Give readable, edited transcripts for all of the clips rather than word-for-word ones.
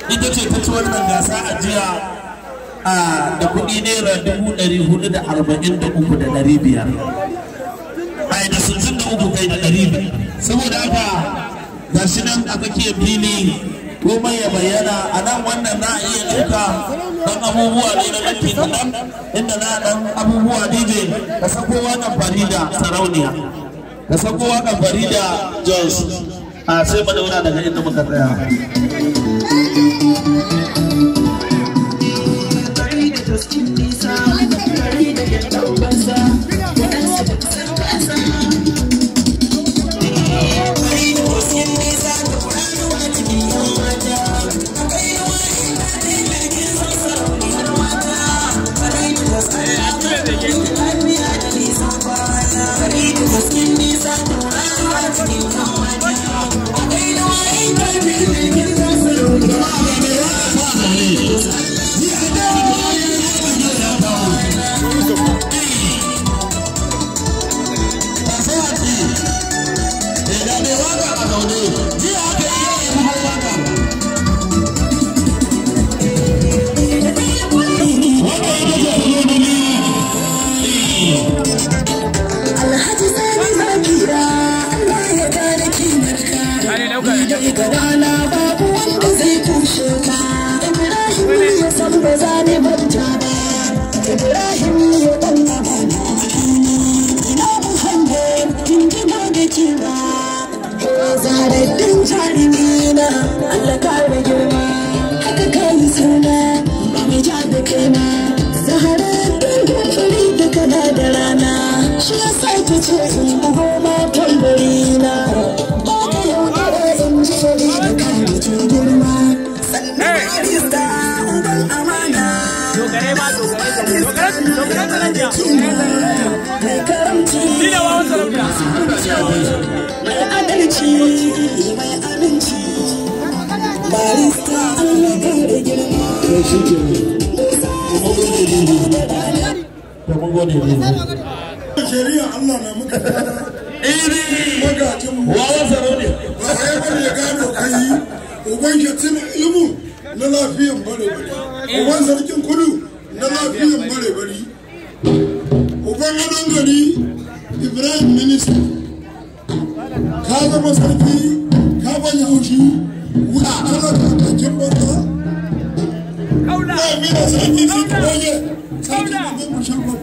ita ce ta ci wannan gasa a jiya da kuɗi naira 443,500 ai da 63 kai da 200 saboda haka ga shi nan a tsakiyar fili komai ya bayyana a nan wannan na iya ɗauka ɗan abubuwa ne na ɗanki kaɗan inda na ɗan abubuwa DJ ka sako waƙan Farida Sarauniya ka sako waƙan Farida Jos a sai mu daura daga inda muka tsaya. Shari'a Allah na muka magajin mu wawa sarauni ba a yabar ya gano kai uban yatin ilmu na lafiyan bare-bare uban sarkin kudu na lafiyan bare-bare uban adon gari Ibrahim Minista ka zama sarki ka banya haushi wuta kala kakakin banza na mina sarki sun koye sarki da mu shafa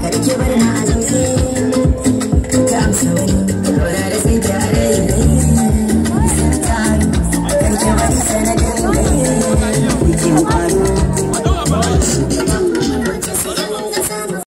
Karki bar na azamce